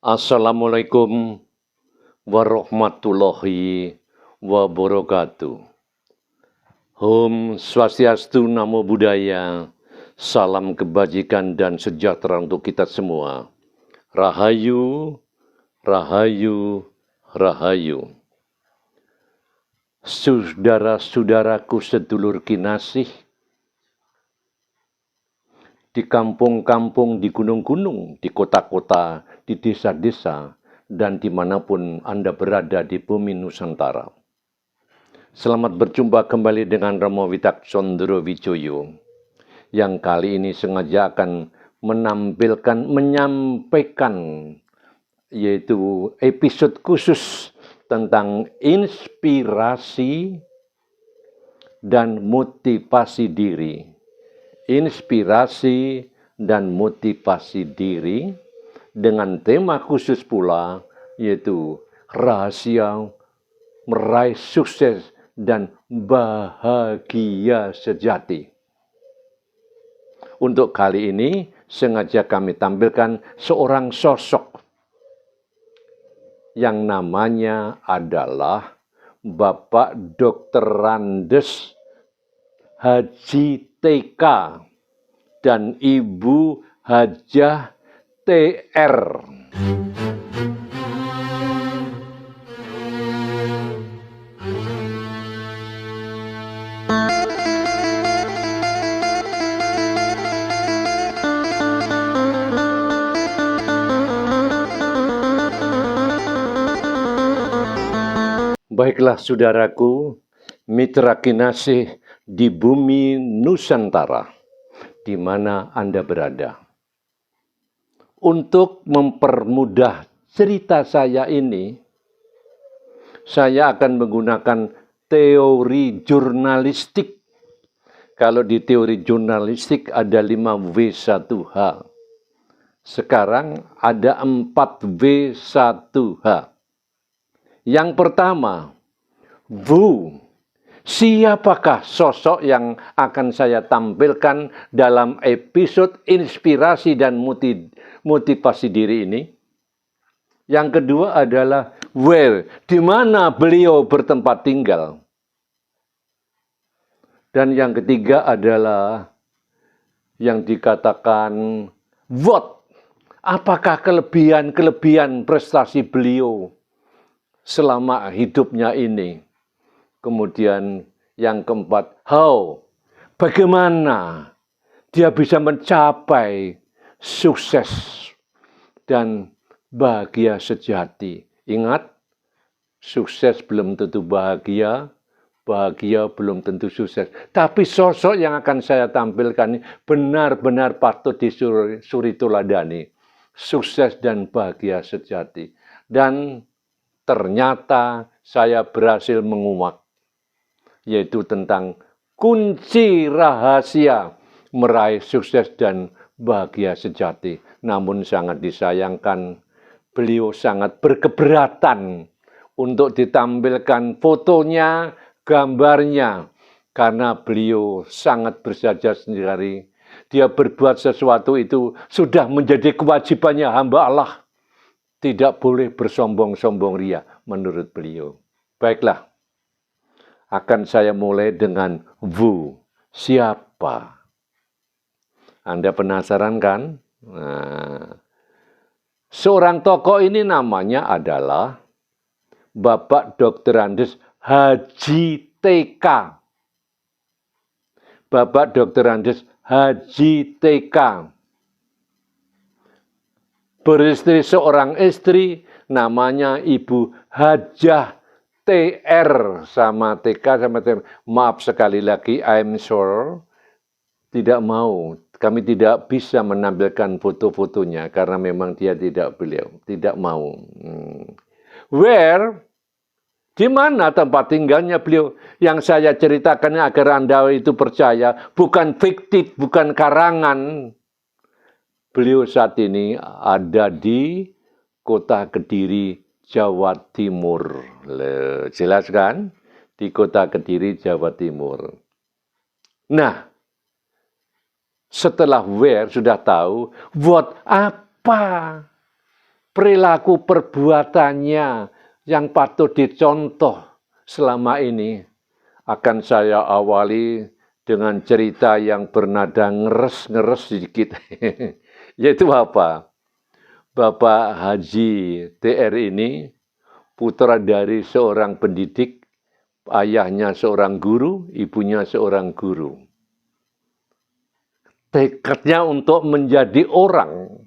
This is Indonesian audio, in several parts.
Assalamualaikum warahmatullahi wabarakatuh. Om Swastiastu, Namo Buddhaya, salam kebajikan dan sejahtera untuk kita semua. Rahayu, rahayu, rahayu. Saudara-saudaraku sedulur kinasih, di kampung-kampung, di gunung-gunung, di kota-kota, di desa-desa, dan dimanapun Anda berada di bumi Nusantara. Selamat berjumpa kembali dengan Romo Wicaksono Wijoyo, yang kali ini sengaja akan menyampaikan, yaitu episode khusus tentang inspirasi dan motivasi diri. Inspirasi dan motivasi diri dengan tema khusus pula, yaitu rahasia meraih sukses dan bahagia sejati. Untuk kali ini sengaja kami tampilkan seorang sosok yang namanya adalah Bapak Dr. Randes Haji TK dan Ibu Hajah TR. Baiklah saudaraku, mitra kinasih di bumi Nusantara, di mana Anda berada. Untuk mempermudah cerita saya ini, saya akan menggunakan teori jurnalistik. Kalau di teori jurnalistik ada 5W1H. Sekarang ada 4W1H. Yang pertama, Wu. Siapakah sosok yang akan saya tampilkan dalam episode inspirasi dan motivasi diri ini? Yang kedua adalah where, di mana beliau bertempat tinggal. Dan yang ketiga adalah yang dikatakan what, apakah kelebihan prestasi beliau selama hidupnya ini. Kemudian yang keempat, how, bagaimana dia bisa mencapai sukses dan bahagia sejati. Ingat, sukses belum tentu bahagia, bahagia belum tentu sukses. Tapi sosok yang akan saya tampilkan ini benar-benar patut disuri teladani. Sukses dan bahagia sejati. Dan ternyata saya berhasil menguak, yaitu tentang kunci rahasia meraih sukses dan bahagia sejati. Namun sangat disayangkan, beliau sangat berkeberatan untuk ditampilkan fotonya, gambarnya, karena beliau sangat bersaja sendiri. Dia berbuat sesuatu itu sudah menjadi kewajibannya hamba Allah. Tidak boleh bersombong-sombong ria menurut beliau. Baiklah. Akan saya mulai dengan Wu. Siapa? Anda penasaran kan? Nah, seorang tokoh ini namanya adalah Bapak Dr. Randes Haji TK. Bapak Dr. Randes Haji TK. Beristri seorang istri namanya Ibu Hajah TR sama TK sama TR. Maaf sekali lagi, I'm sure tidak mau. Kami tidak bisa menampilkan foto-fotonya karena memang dia tidak mau. Where? Di mana tempat tinggalnya beliau? Yang saya ceritakan agar Anda itu percaya, bukan fiktif, bukan karangan. Beliau saat ini ada di Kota Kediri, Jawa Timur. Jelas kan? Di Kota Kediri, Jawa Timur. Nah, setelah where sudah tahu, what apa? perilaku perbuatannya yang patut dicontoh selama ini, akan saya awali dengan cerita yang bernada ngeres-ngeres sedikit. Yaitu apa? Bapak Haji TR ini putra dari seorang pendidik, ayahnya seorang guru, ibunya seorang guru. Tekadnya untuk menjadi orang,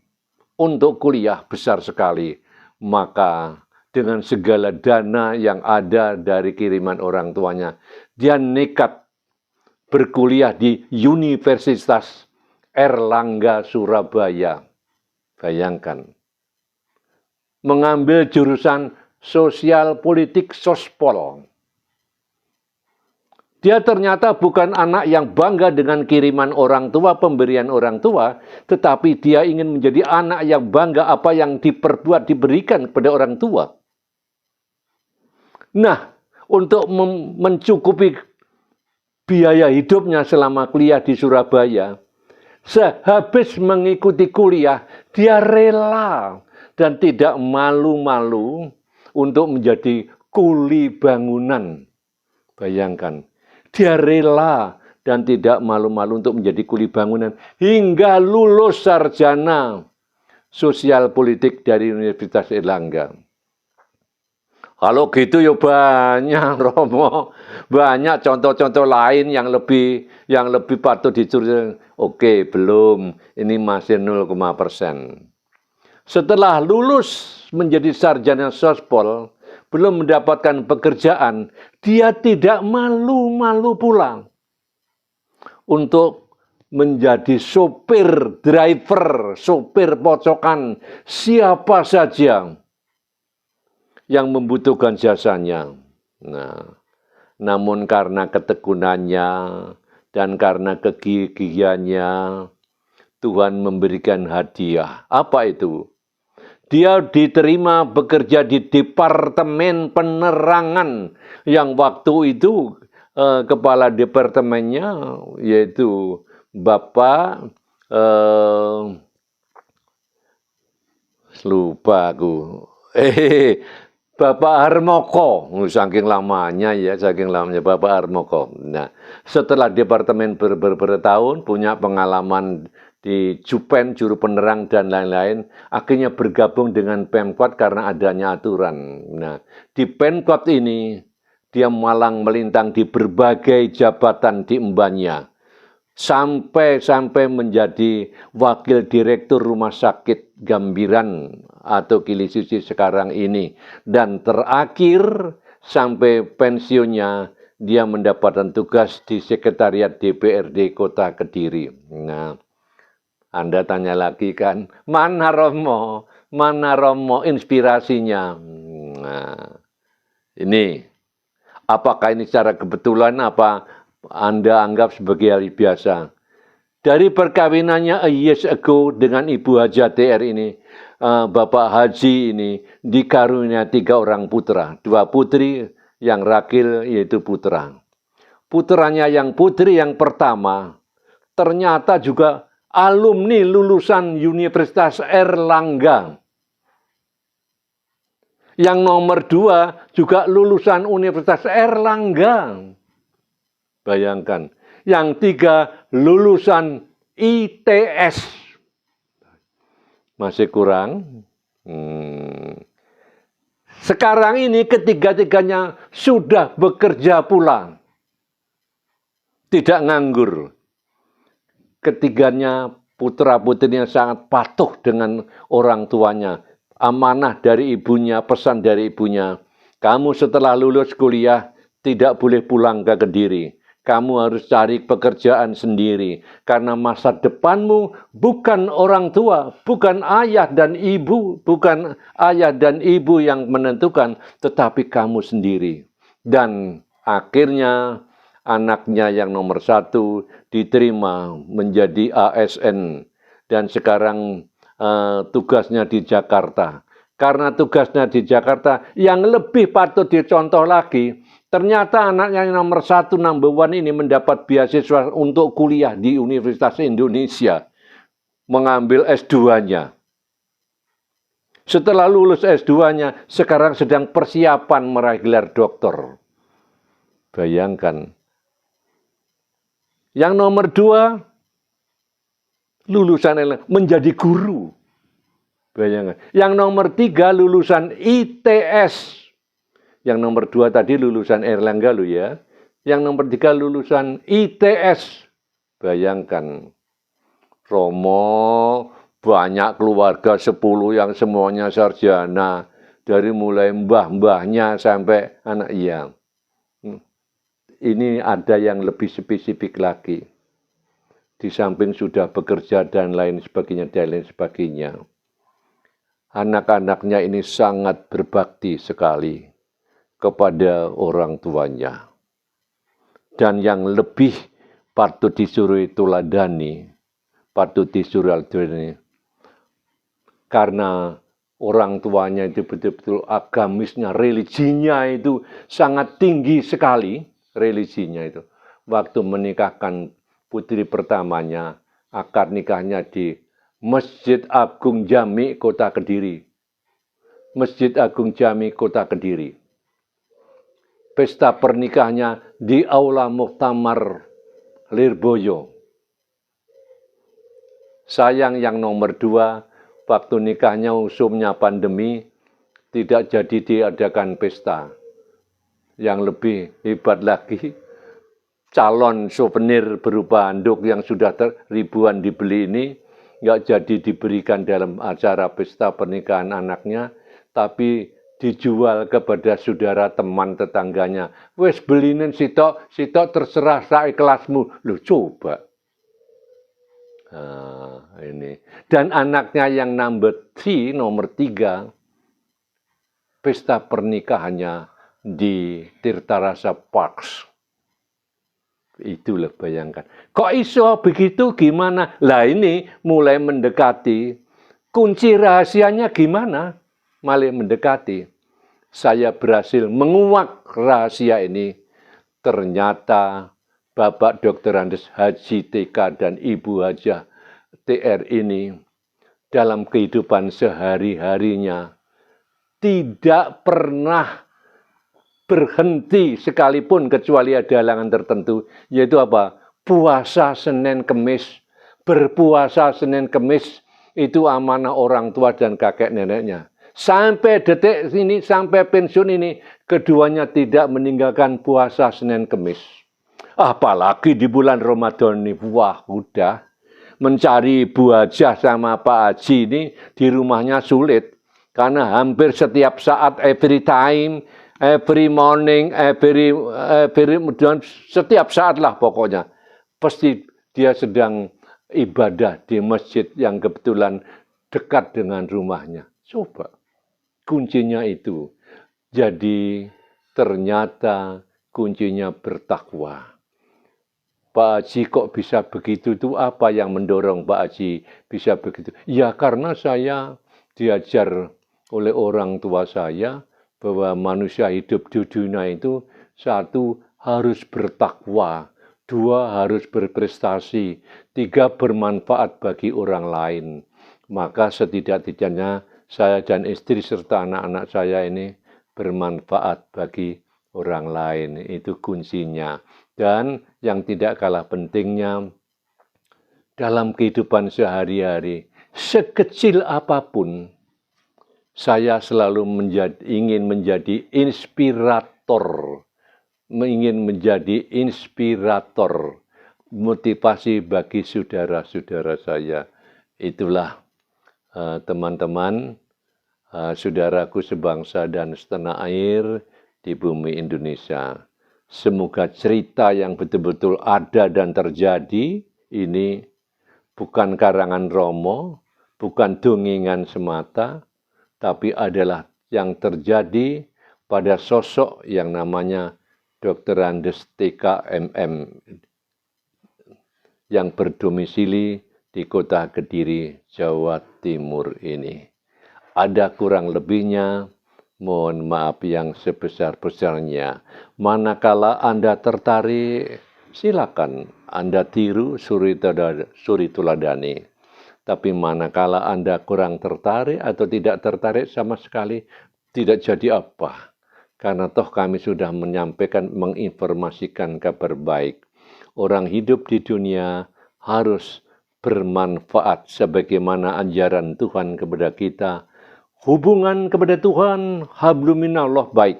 untuk kuliah besar sekali. Maka dengan segala dana yang ada dari kiriman orang tuanya, dia nekat berkuliah di Universitas Erlangga Surabaya. Bayangkan. Mengambil jurusan sosial politik sospol. Dia ternyata bukan anak yang bangga dengan kiriman orang tua, pemberian orang tua, tetapi dia ingin menjadi anak yang bangga apa yang diberikan kepada orang tua. Nah, untuk mencukupi biaya hidupnya selama kuliah di Surabaya, sehabis mengikuti kuliah, dia rela dan tidak malu-malu untuk menjadi kuli bangunan. Bayangkan, dia rela dan tidak malu-malu untuk menjadi kuli bangunan hingga lulus sarjana sosial politik dari Universitas Erlangga. Kalau gitu ya banyak, Romo, banyak contoh-contoh lain yang lebih patut dicuri. Oke, belum, ini masih 0,%. Setelah lulus menjadi sarjana sospol, belum mendapatkan pekerjaan, dia tidak malu-malu pula untuk menjadi sopir, driver, sopir pocokan, siapa saja yang membutuhkan jasanya. Nah, namun karena ketekunannya dan karena kegigihannya, Tuhan memberikan hadiah. Apa itu? Dia diterima bekerja di Departemen Penerangan yang waktu itu kepala departemennya yaitu Bapak lupa aku. Bapak Harmoko, saking lamanya Bapak Harmoko. Nah, setelah departemen bertahun punya pengalaman di Jupen, juru penerang dan lain-lain, akhirnya bergabung dengan Pemkot karena adanya aturan. Nah, di Pemkot ini dia malang melintang di berbagai jabatan di embannya, sampai menjadi wakil direktur Rumah Sakit Gambiran atau Kili Suci sekarang ini, dan terakhir sampai pensiunnya dia mendapatkan tugas di Sekretariat DPRD Kota Kediri. Nah, Anda tanya lagi kan, mana Romo inspirasinya? Nah, ini apakah ini secara kebetulan, apa Anda anggap sebagai hal biasa? Dari perkawinannya a years ago dengan Ibu Haja TR ini, Bapak Haji ini dikaruniai 3 orang putra, 2 putri, yang ragil yaitu putra. Putranya yang putri yang pertama ternyata juga alumni lulusan Universitas Erlangga. Yang nomor 2 juga lulusan Universitas Erlangga. Bayangkan. Yang 3 lulusan ITS. Masih kurang. Sekarang ini ketiga-tiganya sudah bekerja pula. Tidak nganggur. Ketiganya putra-putrinya sangat patuh dengan orang tuanya. Amanah dari ibunya, pesan dari ibunya. Kamu setelah lulus kuliah tidak boleh pulang ke Kediri. Kamu harus cari pekerjaan sendiri. Karena masa depanmu bukan orang tua, bukan ayah dan ibu yang menentukan, tetapi kamu sendiri. Dan akhirnya anaknya yang nomor 1 diterima menjadi ASN. Dan sekarang tugasnya di Jakarta. Karena tugasnya di Jakarta, yang lebih patut dicontoh lagi, ternyata anaknya yang nomor 1, number 1 ini mendapat beasiswa untuk kuliah di Universitas Indonesia. Mengambil S2-nya. Setelah lulus S2-nya, sekarang sedang persiapan meraih gelar doktor. Bayangkan. Yang nomor 2, lulusan menjadi guru. Bayangkan. Yang nomor 3, lulusan ITS. Yang nomor 2 tadi lulusan Erlangga loh ya. Yang nomor 3 lulusan ITS. Bayangkan. Romo, banyak keluarga 10 yang semuanya sarjana. Dari mulai mbah-mbahnya sampai anak iya. Ini ada yang lebih spesifik lagi. Di samping sudah bekerja dan lain sebagainya. Anak-anaknya ini sangat berbakti sekali kepada orang tuanya. Dan yang lebih patut disuruh teladani, karena orang tuanya itu betul-betul agamisnya, religinya itu sangat tinggi sekali, religinya itu. Waktu menikahkan putri pertamanya, akad nikahnya di Masjid Agung Jami Kota Kediri. Masjid Agung Jami Kota Kediri. Pesta pernikahannya di Aula Muktamar Lirboyo. Sayang yang nomor 2, waktu nikahnya usumnya pandemi, tidak jadi diadakan pesta. Yang lebih hebat lagi, calon souvenir berupa handuk yang sudah ribuan dibeli ini, nggak jadi diberikan dalam acara pesta pernikahan anaknya, tapi dijual kepada saudara teman tetangganya. Wes belinin sitok terserah saikhlasmu. Loh coba. Nah, ini. Dan anaknya yang nomor 3, pesta pernikahannya di Tirtarasa Parks. Itulah bayangkan. Kok iso begitu gimana? Lah ini mulai mendekati. Kunci rahasianya gimana? Malah mendekati. Saya berhasil menguak rahasia ini. Ternyata Bapak Dr. Andes Haji TK dan Ibu Hajah TR ini dalam kehidupan sehari-harinya tidak pernah berhenti sekalipun kecuali ada halangan tertentu. Yaitu apa? Puasa Senin Kemis. Berpuasa Senin Kemis itu amanah orang tua dan kakek neneknya. Sampai detik ini, sampai pensiun ini, keduanya tidak meninggalkan puasa Senin Kemis. Apalagi di bulan Ramadan ini, wah udah. Mencari Ibu Hajah sama Pak Haji ini di rumahnya sulit. Karena hampir setiap saat, every time, every morning, every setiap saat lah pokoknya. Pasti dia sedang ibadah di masjid yang kebetulan dekat dengan rumahnya. Coba. Kuncinya itu. Jadi ternyata kuncinya bertakwa. Pak Haji kok bisa begitu? Itu apa yang mendorong Pak Haji bisa begitu? Ya karena saya diajar oleh orang tua saya bahwa manusia hidup di dunia itu 1 harus bertakwa, 2 harus berprestasi, 3 bermanfaat bagi orang lain. Maka setidak-tidaknya saya dan istri serta anak-anak saya ini bermanfaat bagi orang lain. Itu kuncinya. Dan yang tidak kalah pentingnya, dalam kehidupan sehari-hari, sekecil apapun, saya selalu ingin menjadi inspirator. Ingin menjadi inspirator. Motivasi bagi saudara-saudara saya. Itulah teman-teman, saudaraku sebangsa dan setanah air di bumi Indonesia. Semoga cerita yang betul-betul ada dan terjadi ini bukan karangan Romo, bukan dongengan semata, tapi adalah yang terjadi pada sosok yang namanya Dr. Andes TK MM yang berdomisili di Kota Kediri, Jawa Timur ini. Ada kurang lebihnya, mohon maaf yang sebesar-besarnya. Manakala Anda tertarik, silakan Anda tiru suri teladani. Tapi manakala Anda kurang tertarik atau tidak tertarik sama sekali, tidak jadi apa. Karena toh kami sudah menyampaikan, menginformasikan kabar baik. Orang hidup di dunia harus bermanfaat sebagaimana ajaran Tuhan kepada kita. Hubungan kepada Tuhan, habluminallah baik.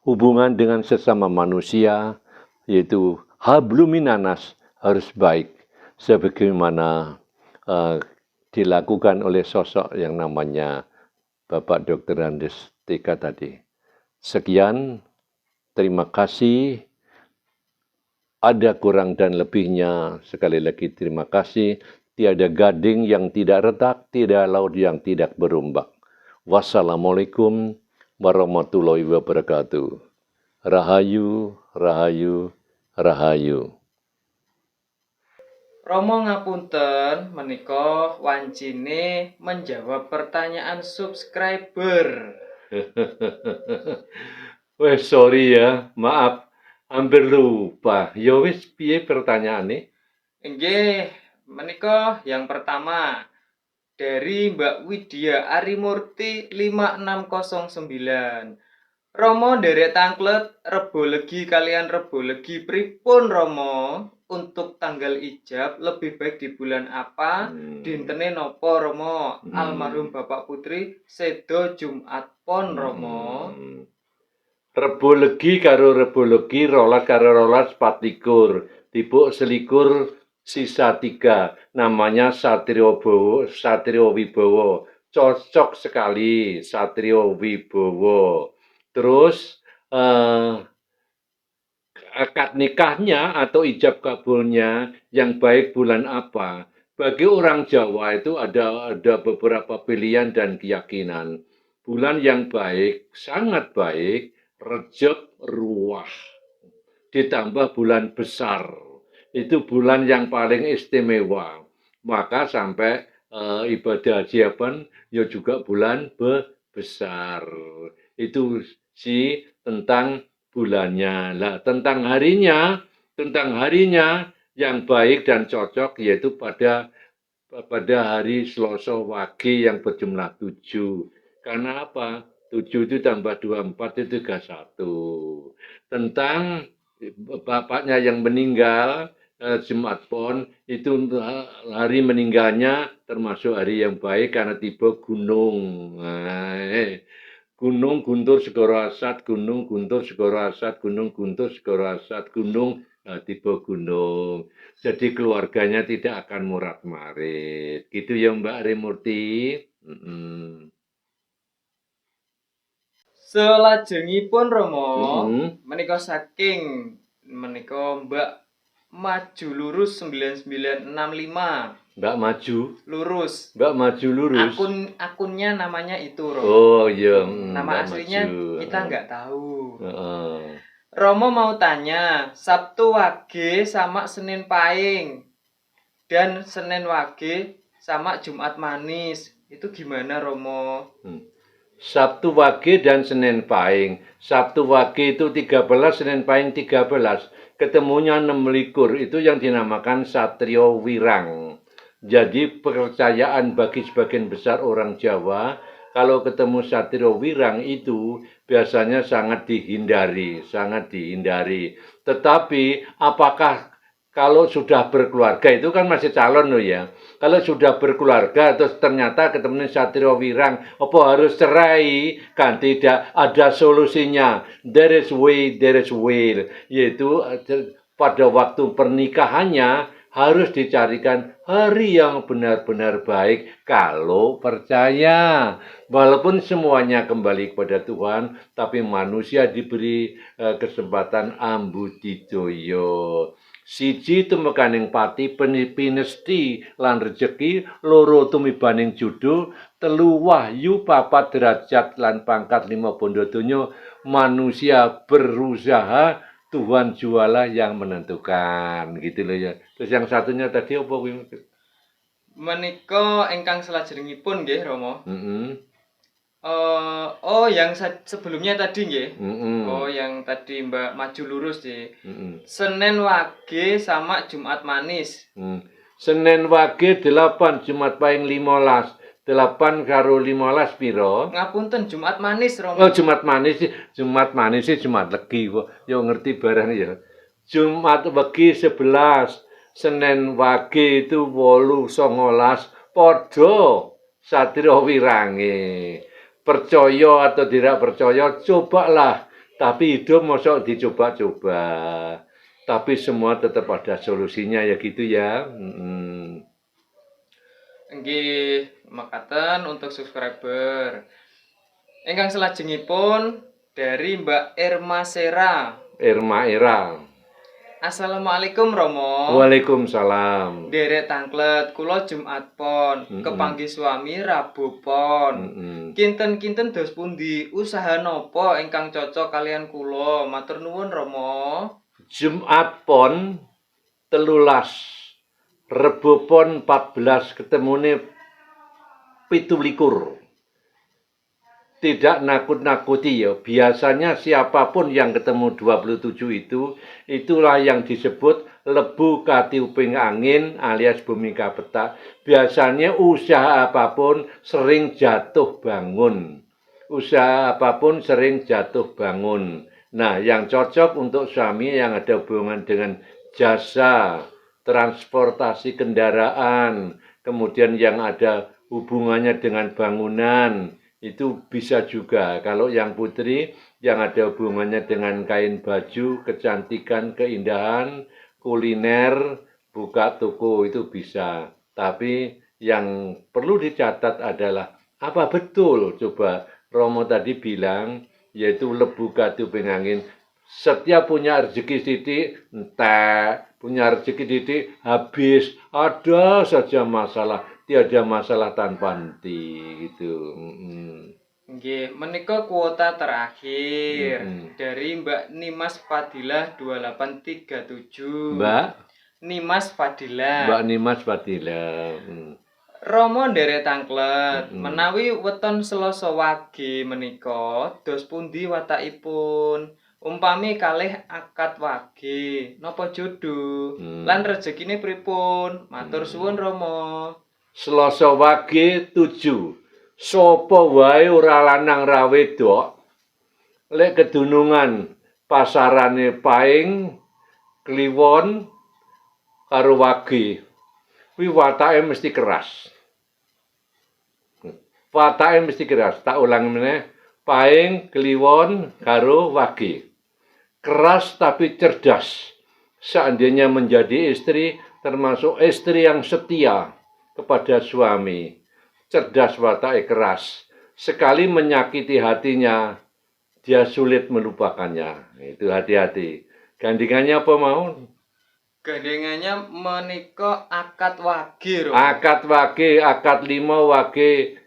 Hubungan dengan sesama manusia, yaitu habluminanas, harus baik. Sebagaimana dilakukan oleh sosok yang namanya Bapak Dr. Andes Tika tadi. Sekian, terima kasih. Ada kurang dan lebihnya, sekali lagi terima kasih. Tiada gading yang tidak retak, tiada laut yang tidak berombak. Wassalamualaikum warahmatullahi wabarakatuh. Rahayu, rahayu, rahayu. Romo ngapunten, menika wancine menjawab pertanyaan subscriber. Weh, sorry ya, maaf, hampir lupa. Ya wis, piye pertanyaane? Nggih, menika yang pertama dari Mbak Widya Arimurti 5609. Romo nderek tangklet Rebo Legi kalian Rebo Legi pripun Romo? Untuk tanggal ijab lebih baik di bulan apa? Dintene nopo Romo? Almarhum Bapak Putri sedo Jumat Pon Romo. Rebo Legi karo Rebo Legi, rolas karo rolas 24. Tibuk selikur sisa 3. Namanya Satrio Wibowo. Cocok sekali Satrio Wibowo. Terus akad nikahnya atau ijab kabulnya yang baik bulan apa? Bagi orang Jawa itu ada beberapa pilihan dan keyakinan. Bulan yang baik, sangat baik, Rejab Ruah. Ditambah bulan besar. Itu bulan yang paling istimewa. Maka sampai ibadah hajiaban ya juga bulan besar. Itu sih tentang bulannya. Lah, tentang harinya yang baik dan cocok yaitu pada hari Selasa Wage yang berjumlah 7. Karena apa? 7 itu tambah 24 itu 31. Tentang bapaknya yang meninggal Jumat Pon itu hari meninggalnya termasuk hari yang baik karena tiba gunung. Gunung Guntur Segoro Asad, Gunung Guntur Segoro Asad, Gunung Guntur Segoro Asad, Gunung tiba gunung. Jadi keluarganya tidak akan murat-marit. Gitu ya Mbak Rimurti. Selajengipun Romo, menika saking menika Mbak Maju Lurus 9965. Mbak Maju Lurus. Mbak Maju Lurus. Akunnya namanya itu Romo. Oh iya. Nama Mbak aslinya Maju. kita nggak tahu. Romo mau tanya, Sabtu Wage sama Senin Pahing dan Senin Wage sama Jumat Manis. Itu gimana Romo? Sabtu Wage dan Senin Pahing. Sabtu Wage itu 13, Senin Pahing 13. Ketemunya 26, itu yang dinamakan Satrio Wirang. Jadi kepercayaan bagi sebagian besar orang Jawa, kalau ketemu Satrio Wirang itu biasanya sangat dihindari. Tetapi apakah kalau sudah berkeluarga itu kan masih calon loh ya. Kalau sudah berkeluarga terus ternyata ketemu Satrio Wirang, apa harus cerai? Kan tidak, ada solusinya. There is way, yaitu pada waktu pernikahannya harus dicarikan hari yang benar-benar baik kalau percaya. Walaupun semuanya kembali kepada Tuhan, tapi manusia diberi kesempatan ambudidoyo. Siji tumekaning pati pinesti lan rejeki, loro tumibaning judul, telu wahyu, papat derajat lan pangkat, 5 bondo donya. Manusia berusaha, Tuhan jualah yang menentukan, gitu loh ya. Terus yang satunya tadi apa? Menika ingkang salajengipun nggih Romo. Oh, yang sebelumnya tadi nggih. Oh, yang tadi Mbak Maju Lurus sih. Senin Wage sama Jumat Manis. Senin Wage 8, Jumat Pahing 15. 8 karo 15 piro? Ngapunten Jumat manis Romo. Oh, Jumat manis sih Jumat Legi kok. Yo ngerti barang ya. Jumat Wage 11, Senin Wage itu 8, 19, padha satria wirange. Percaya atau tidak percaya, cobalah. Tapi hidup mosok dicoba-coba. Tapi semua tetap ada solusinya ya gitu ya. Nggih, makaten untuk subscriber. Ingkang selajengipun dari Mbak Irma Sera. Irma Era. Assalamualaikum Romo. Waalaikumsalam. Derek tangklet, kula Jumat pon, kepanggih suami Rabu pon. Kinten-kinten dos pundi, usaha napa ingkang cocok kalian kula? Matur nuwun Romo. Jumat pon 13. Rebo pon 14, ketemune 17. Tidak nakut-nakuti ya. Biasanya siapapun yang ketemu 27 itulah yang disebut lebu katiuping angin alias bumi kapeta. Biasanya usaha apapun sering jatuh bangun. Usaha apapun sering jatuh bangun. Nah, yang cocok untuk suami yang ada hubungan dengan jasa, transportasi kendaraan, kemudian yang ada hubungannya dengan bangunan, itu bisa juga. Kalau yang putri yang ada hubungannya dengan kain baju, kecantikan, keindahan, kuliner, buka toko itu bisa. Tapi yang perlu dicatat adalah apa betul coba Romo tadi bilang, yaitu lebu katiuping angin. Setiap punya rezeki titik, entek, punya rezeki titik, habis. Ada saja masalah, tiada masalah tanpa henti gitu. Nggih, menika kuota terakhir dari Mbak Nimas Fadilah 2837. Mbak Nimas Fadilah. Mbak Nimas Fadilah. Romo nderek tangklet, menawi weton Selasa Wage menika dos pundi watakipun? Umpami kalih akad Wage, napa jodoh? Lan rezekine pripun? Matur suwun Romo. Selasa Wage 7. Sapa wae ora lanang ra wedok, lek kedunungan pasarane Pahing, Kliwon karo Wage, kuwi watake mesti keras. Watake mesti keras. Tak ulang meneh, Pahing, Kliwon karo Wage. Keras tapi cerdas. Seandainya menjadi istri, termasuk istri yang setia kepada suami. Cerdas watake keras. Sekali menyakiti hatinya, dia sulit melupakannya. Itu hati-hati. Gandengannya apa mau? Gandengannya menika akad Wage, Romo. Akad Wage, akad 5 Wage,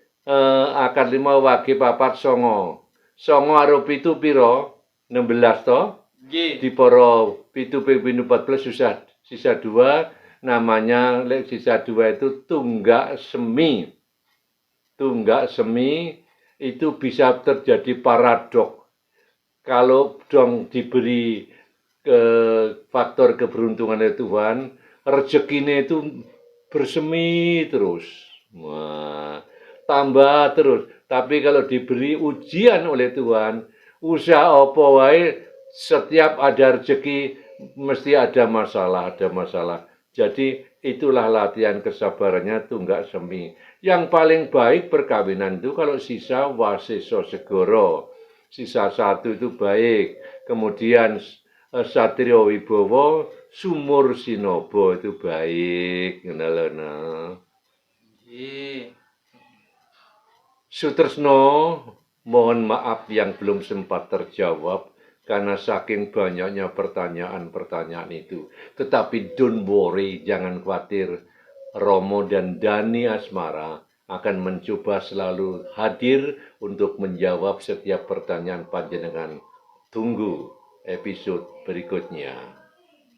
akad 5 Wage 4 songo. Songo karo 7 piro? 16 to? Nggih. Diporo 7 ping 14 sisa 2, namanya lek sisa 2 itu tunggak semi. Tunggak semi itu bisa terjadi paradok. Kalau dong diberi faktor keberuntungan dari Tuhan, rezekinya itu bersemi terus. Wah, tambah terus. Tapi kalau diberi ujian oleh Tuhan, usaha apa wae, setiap ada rezeki mesti ada masalah, Jadi itulah latihan kesabarannya tunggak semi. Yang paling baik perkawinan itu kalau sisa wasiso segoro. Sisa 1 itu baik. Kemudian Satrio Wibowo, Sumur Sinobo itu baik. Sutresno, mohon maaf yang belum sempat terjawab karena saking banyaknya pertanyaan-pertanyaan itu. Tetapi don't worry, jangan khawatir. Romo dan Dani Asmara akan mencoba selalu hadir untuk menjawab setiap pertanyaan panjenengan. Tunggu episode berikutnya.